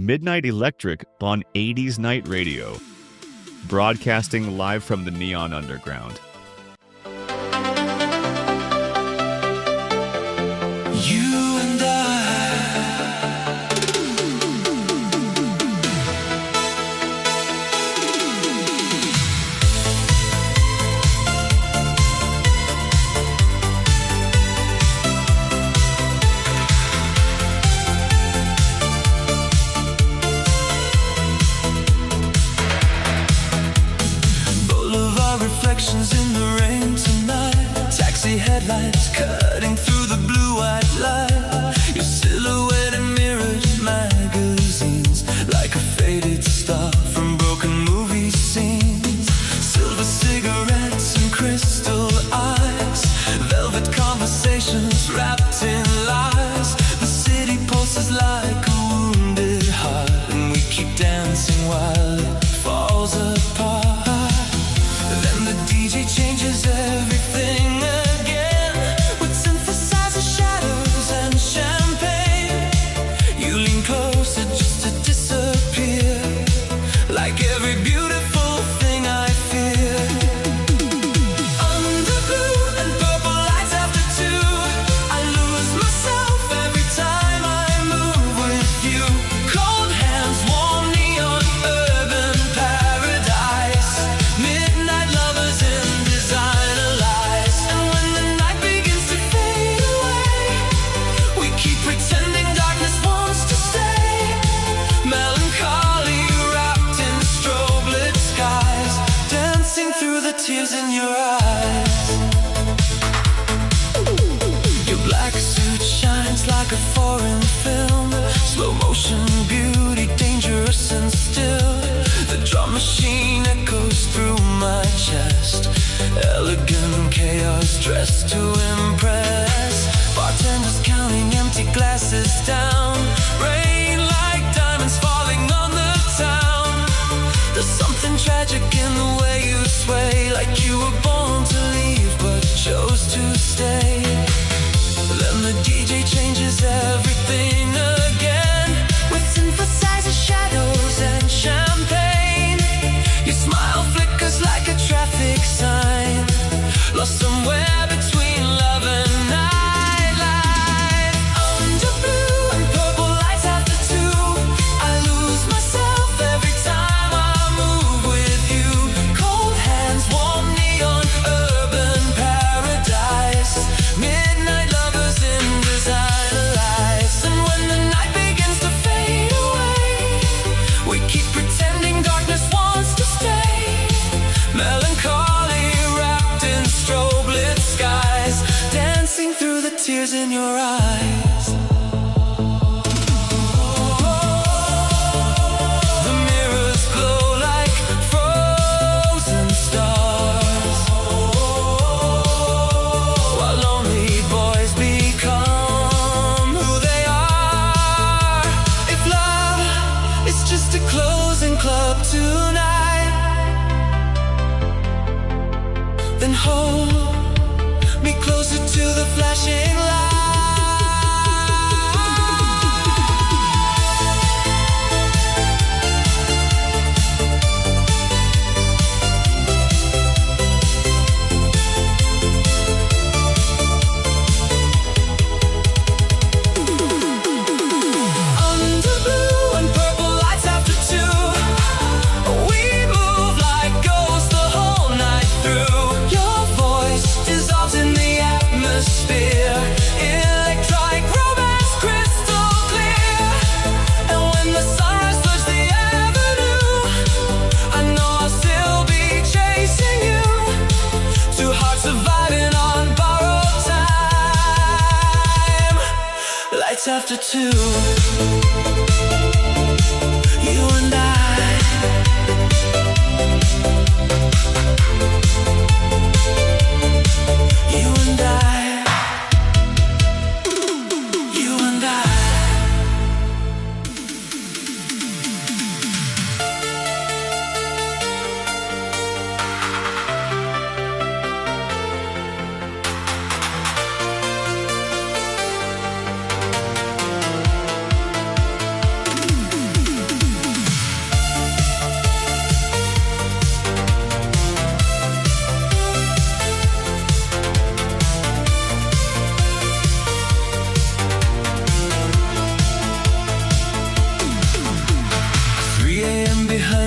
Midnight Electric on 80s Night Radio, broadcasting live from the Neon Underground. You and reflections in the rain tonight. Taxi headlights cutting through the blue-white light. Your silhouette in mirrored magazines, like a faded star from broken movie scenes. Silver cigarettes and crystal eyes, velvet conversations wrapped in lies. The city pulses like a wounded heart, and we keep dancing while it falls apart. DJ changes everything again, with synthesizer shadows and champagne. You lean closer just to disappear, like every beautiful thing I fear. Under blue and purple lights after two, I lose myself every time I move with you. Cold hands, warm neon, urban paradise. Midnight lovers in designer lies. And when the night begins to fade away, we keep pretending darkness wants to stay. Melancholy wrapped in strobe lit skies, dancing through the tears in your eyes. Your black suit shines like a foreign film, slow motion beauty, dangerous and still. The drum machine echoes through my chest, elegant chaos dressed to impress. Bartenders counting empty glasses down, rain like diamonds falling on the town. There's something tragic in the way you sway, like you were born to leave but chose to stay. Then the DJ changes everything again, with synthesizer shadows and champagne. Your smile flickers like a traffic sign, lost somewhere between love and nightlife. Under blue and purple lights after two, I lose myself every time I move with you. Cold hands, warm neon, urban paradise. Midnight lovers in designer lights. And when the night begins to fade away, we keep pretending darkness wants to stay. Melancholy wrapped in strobe lit skies, dancing through the tears in your eyes. The mirrors glow like frozen stars, while lonely boys become who they are. If love is just a closing club tonight, then hold me closer to the flashing light. Under blue and purple lights after two, we move like ghosts the whole night through. Your voice dissolves in the atmosphere, electronic romance crystal clear. And when the sunrise floods the avenue, I know I'll still be chasing you. Two hearts surviving on borrowed time. Lights after two, you and I. You and I. You and I.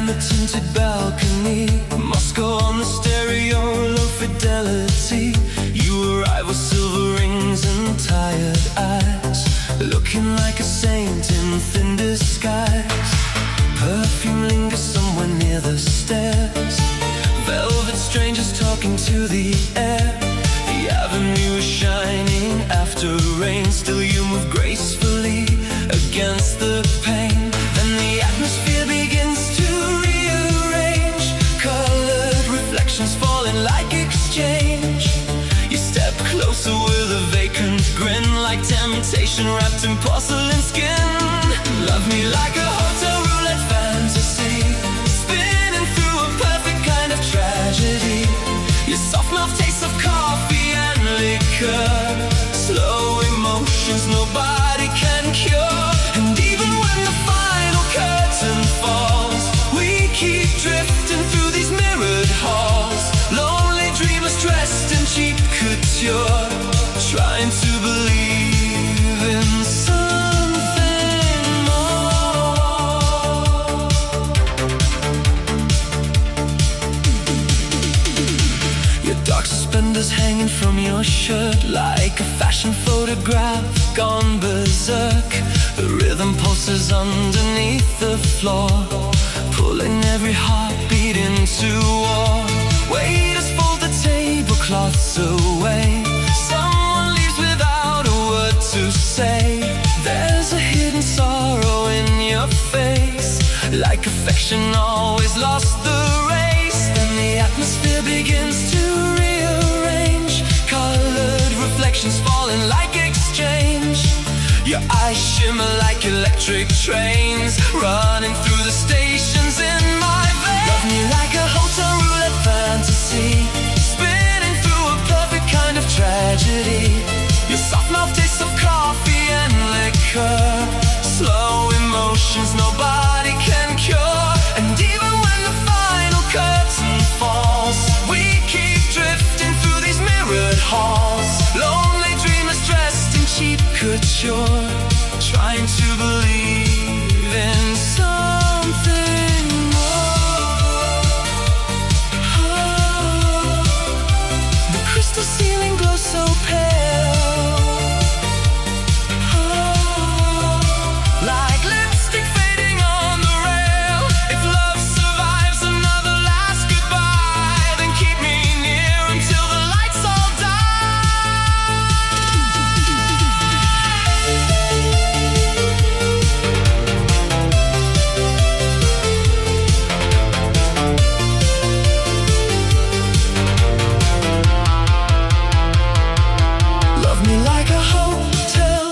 and the tinted balcony. Moscow on the stereo, low fidelity. You arrive with silver rings and tired eyes, looking like a saint in thin disguise. Perfume lingers somewhere near the stairs. Velvet strangers talking to the air. The avenue is shining after rain. Still you move gracefully against the pain. Then the atmosphere begins to rearrange. Colored reflections falling like exchange. You step closer with a vacant grin, like temptation wrapped in porcelain skin. Love me like a hotel roulette fantasy, spinning through a perfect kind of tragedy. Your soft mouth tastes of coffee and liquor, slow emotions nobody can cure. And even when the final curtain falls, we keep drifting through these mirrored halls. Lonely dreamers dressed in cheap couture, trying to believe in something more. Your dark suspenders hanging from your shirt, like a fashion photograph gone berserk. The rhythm pulses underneath the floor, pulling every heartbeat into war. Waiters fold the tablecloths away. Someone leaves without a word to say. There's a hidden sorrow in your face, like affection always lost the race. Then the atmosphere begins to rearrange. Colored reflections falling like exchange. Your eyes shimmer like electric trains, running through the stations in my veins. Love me like a hotel roulette fantasy, spinning through a perfect kind of tragedy. Your soft mouth tastes of coffee and liquor, slow emotions nobody can cure. And even when the final curtain falls, we keep drifting through these mirrored halls. Lonely dreamers dressed in cheap couture, trying to believe in something more. Oh, the crystal ceiling glows so pale, oh, like lipstick fading on the rail. If love survives another last goodbye, then keep me near until the lights all die. Love me like a hotel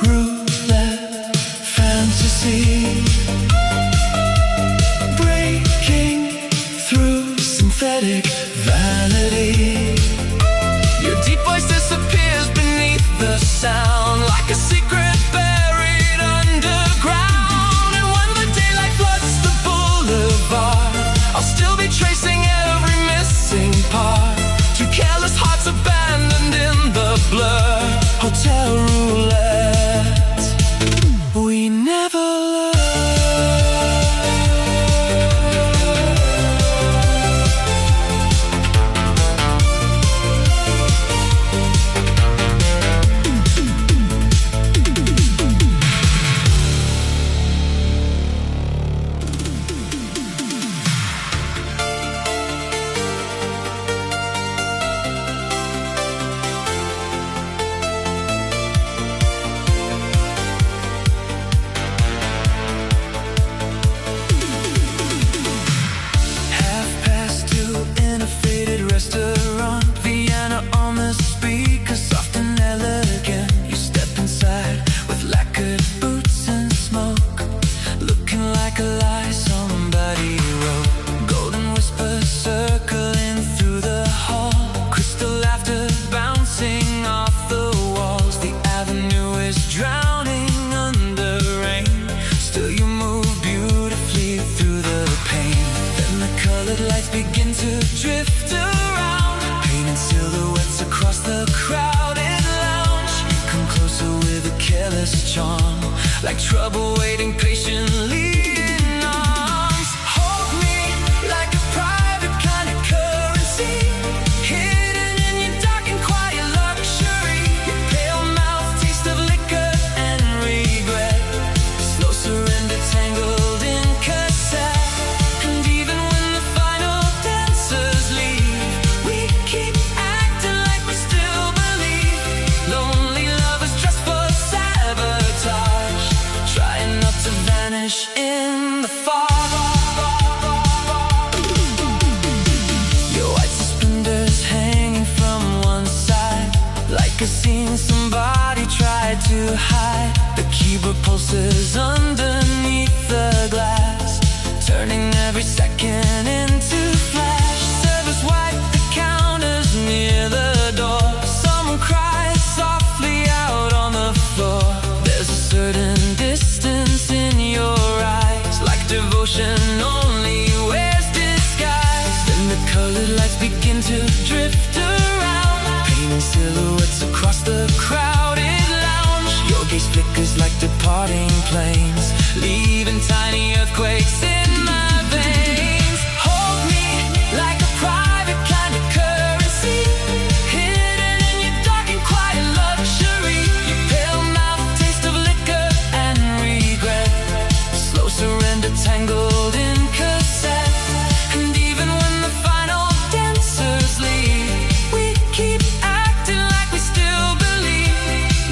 roulette fantasy, breaking through synthetic vanity. Your deep voice disappears beneath the sound, like a secret buried underground. And when the daylight floods the boulevard, I'll still be tracing every missing part. Two careless hearts abandoned in the blur. Hotel roulette, we never learn. Restaurant, Vienna on the speaker, soft and elegant. You step inside with lacquered boots and smoke, looking like a lie somebody wrote. Golden whispers circling through the hall, crystal laughter bouncing off the walls. The avenue is drowning under rain, still you move beautifully through the pain. Then the colored lights begin to drift around, painting silhouettes across the crowded lounge. You come closer with a careless charm, like trouble waiting patiently in arms. Hold in the fog. Your white suspenders hanging from one side, like a scene somebody tried to hide. The keyboard pulses underneath the glass, turning every second into flash. Servers wipe the counters near the door. Someone cries softly out on the floor. There's a certain distance in your eyes, like devotion only wears disguise. Then the colored lights begin to drift around, painting silhouettes across the crowded lounge. Your gaze flickers like departing planes, leaving tiny earthquakes in my veins. Hold me like a private kind of currency, hidden in your dark and quiet luxury. Your pale mouth, taste of liquor and regret, slow surrender tangled in cassette. And even when the final dancers leave, we keep acting like we still believe.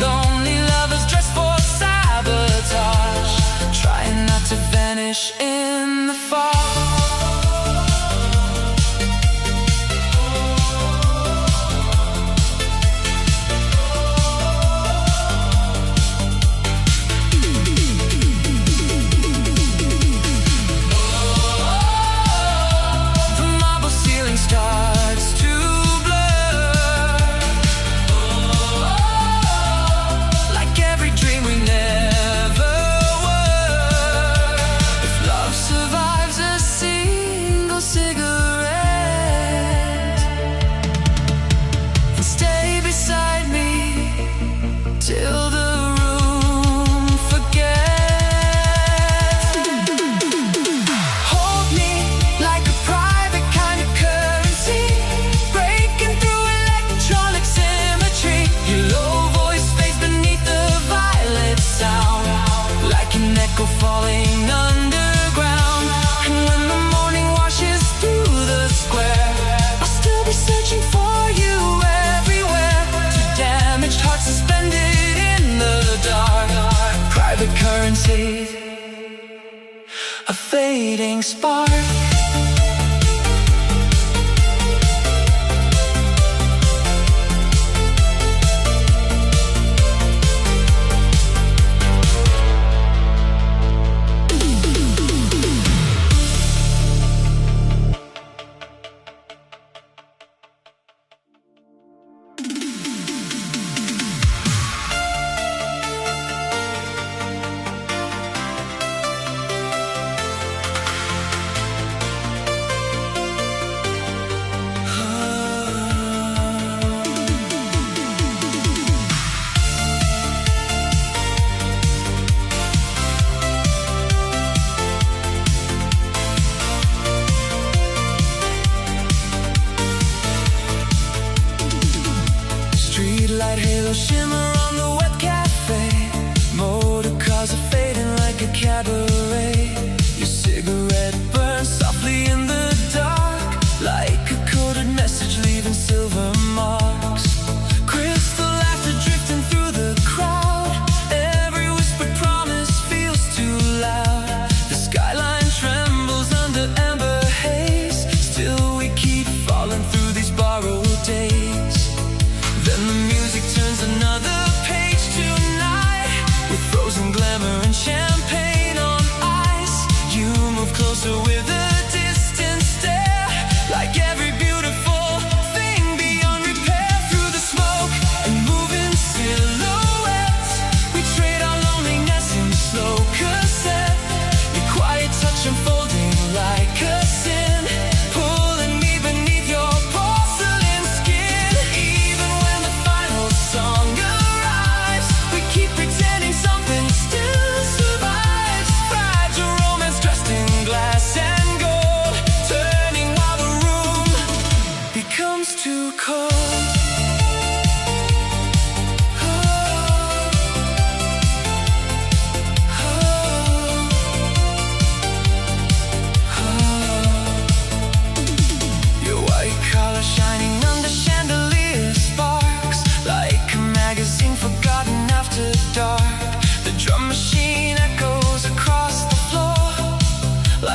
Lonely lovers dressed for sabotage, trying not to vanish in the fog. The marble ceiling starts to blur, like every dream we never were. If love survives a single cigarette, then stay beside me till the room forgets. Hold me like a private kind of currency, breaking through electronic symmetry. Your low voice fades beneath the violet sound, like an echo falling underground. And when the morning washes through the square, I'll still be searching for you everywhere. Two damaged hearts suspended in the dark, private currency, a fading spark.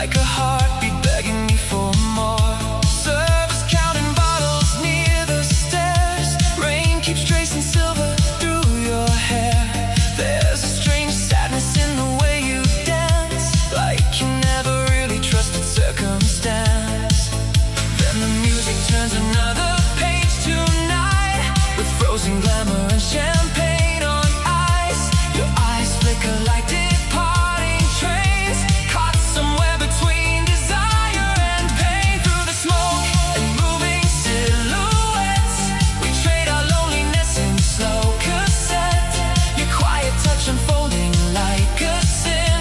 like a heartbeat begging me for more. Servers counting bottles near the stairs. Rain keeps tracing silver through your hair. There's a strange sadness in the way you dance, like you never really trusted circumstance. Then the music turns another page tonight, with frozen glamour and champagne on ice. Your eyes flicker like departing trains, caught somewhere between desire and pain. Through the smoke and moving silhouettes, we trade our loneliness in slow cassette. Your quiet touch unfolding like a sin,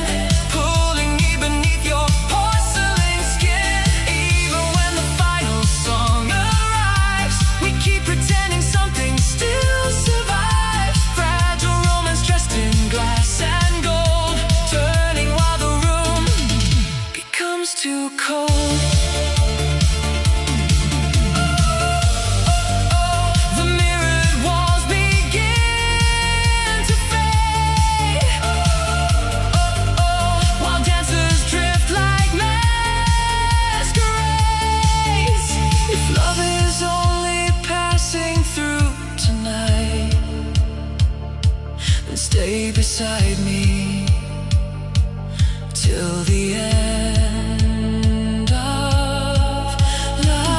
pulling me beneath your porcelain skin. Even when the final song arrives, we keep pretending something still survives. Fragile romance dressed in glass and gold, turning while the room becomes too cold. The mirrored walls begin to fade, while dancers drift like masquerades. If love is only passing through tonight, then stay beside me till the end of life.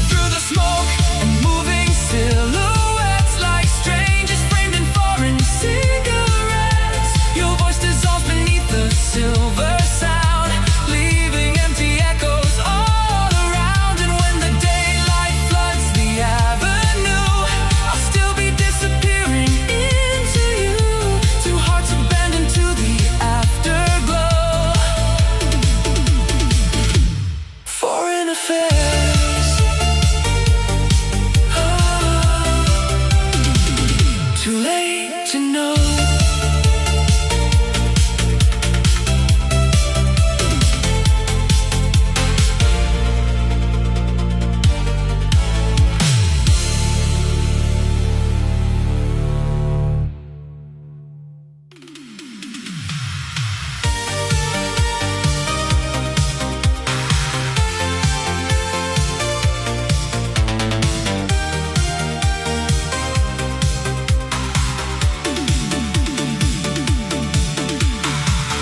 Through the smoke and moving silhouettes, like strangers framed in foreign cigarettes. Your voice dissolves beneath the silver sound, leaving empty echoes all around. And when the daylight floods the avenue, I'll still be disappearing into you. Two hearts abandoned to the afterglow. Foreign affairs. Too late to know.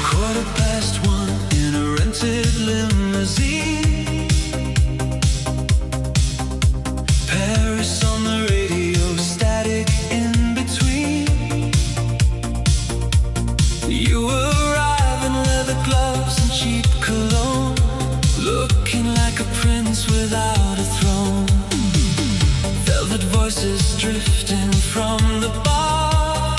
Quarter past one in a rented limousine. Paris on the radio, static in between. You arrive in leather gloves and cheap cologne, looking like a prince without a throne. Velvet voices drifting from the bar,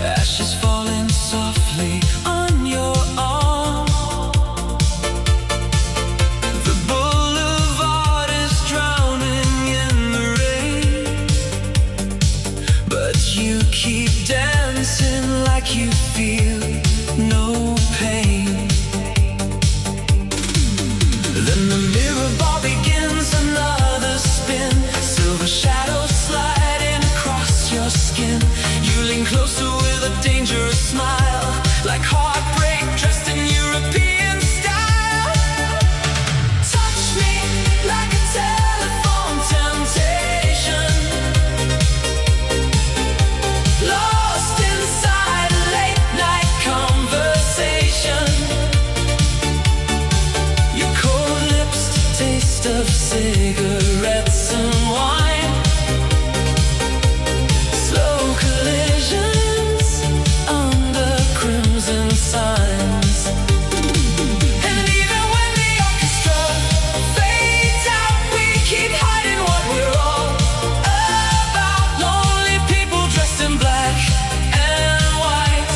ashes falling softly on your arm. The boulevard is drowning in the rain, but you keep dancing like you feel no pain. Then the mirror ball begins another spin, silver shadows sliding across your skin. You lean closer with a dangerous smile, like heartbreak dressed in European style. Touch me like a telephone temptation, lost inside a late night conversation. Your cold lips taste of cigarettes and wine. Slow collisions under crimson signs. And even when the orchestra fades out, we keep hiding what we're all about. Lonely people dressed in black and white,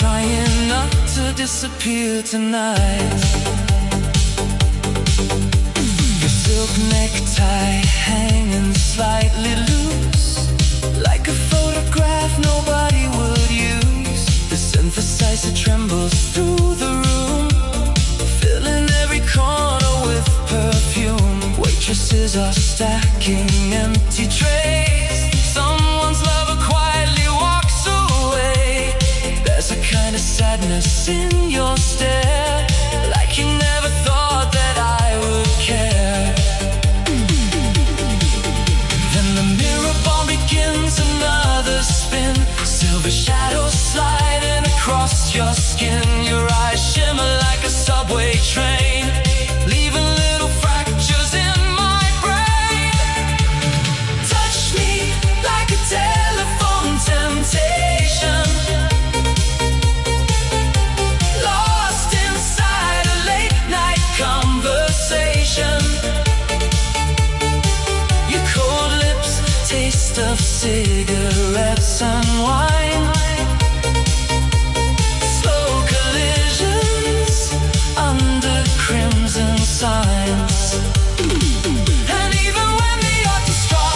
trying not to disappear tonight. Your silk necktie hanging slightly loose, like a photograph nobody would use. The synth sadness in your stare, like you never thought that I would care. Then the mirror ball begins another spin, silver shadows sliding across your skin. Your eyes shimmer like a subway train, leaving little fractures in my brain. Touch me like a telephone temptation, lost inside a late night conversation. Your cold lips, taste of cigarettes and wine, slow collisions under crimson signs. And even when the orchestra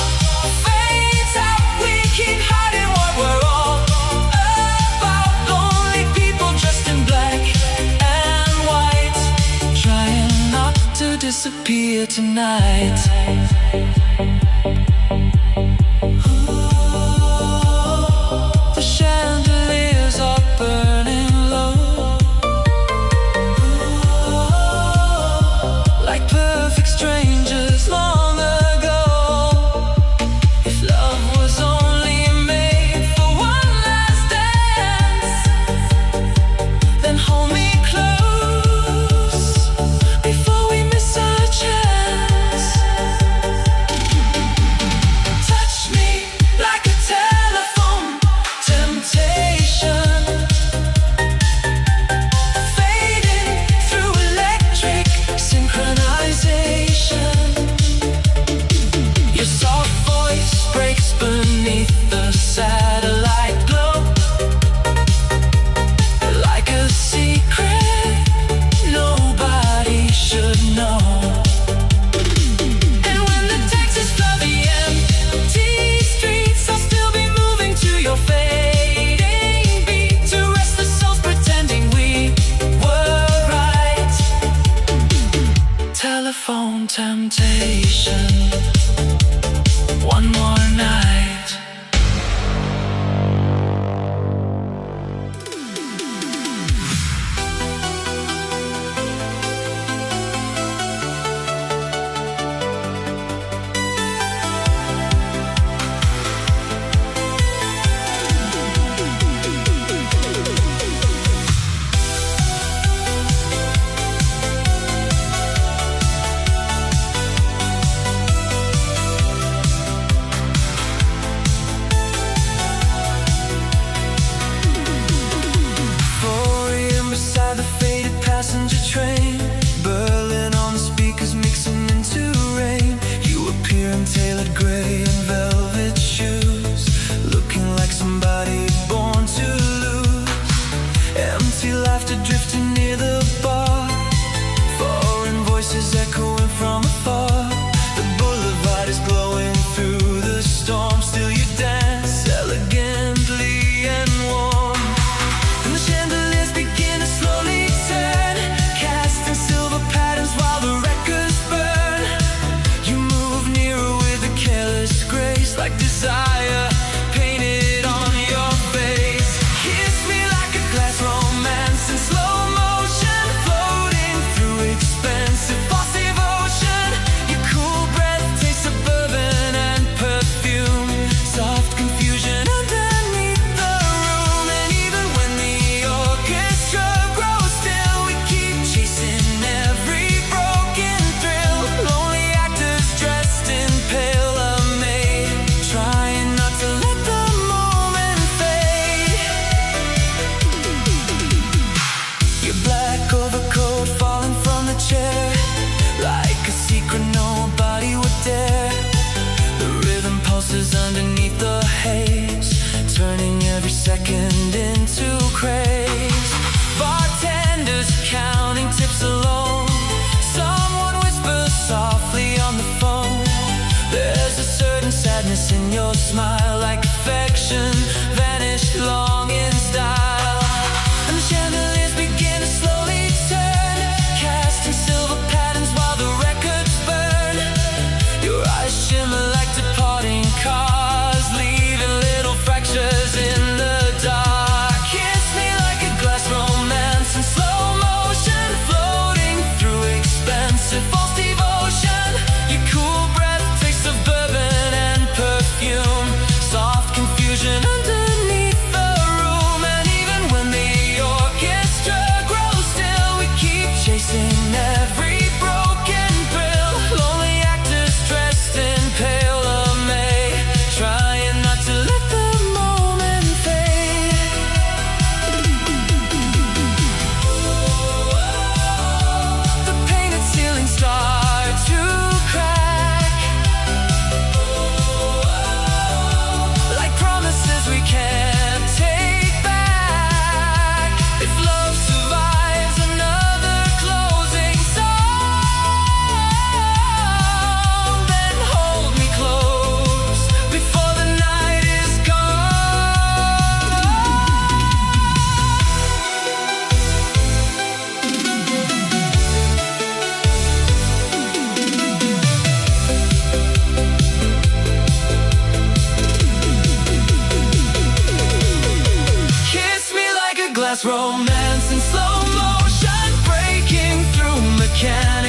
fades out, we keep hiding what we're all about. Lonely people dressed in black and white, trying not to disappear tonight. The chandeliers are burning low, like perfect strangers long ago. If love was only made for one last dance, then hold me close before we miss our chance. Touch me like a telephone temptation, fading through electric synchronization. Your soft voice breaks beneath the satellite glow, like a secret nobody should know. And when the taxis flood the empty streets, I'll still be moving to your fading beat, to rest the souls pretending we were right. Telephone temptation, one more night. Beside the faded passenger train, Berlin on the speakers mixing into rain. You appear in tailored gray and velvet shoes, looking like somebody born to lose. Empty laughter drifting near the bar, foreign voices echoing from afar. The boulevard is glowing through the storm, still you dance elegantly and warm. And the chandeliers begin to slowly turn, casting silver patterns while the records burn. You move nearer with a careless grace, like desire painted on your face. Kiss me like a glass romance in slow motion, floating through expensive passive ocean. Your cool breath tastes of bourbon and perfume, soft confusion underneath the room. And even when the orchestra grows still, we keep chasing every broken thrill. Lonely actors dressed in pale amaze, trying not to let the moment fade. Your black overcoat falling from the chair, like a secret nobody would dare. The rhythm pulses underneath the haze, turning every second into craze. Bartenders counting tips alone, someone whispers softly on the phone. There's a certain sadness in your smile, like affection vanished long in style. And the chandeliers begin to slowly turn, casting silver patterns while the records burn. Your eyes shimmer like departing cars, leaving little fractures in the dark. Kiss me like a glass roll Romance in slow motion, breaking through mechanics.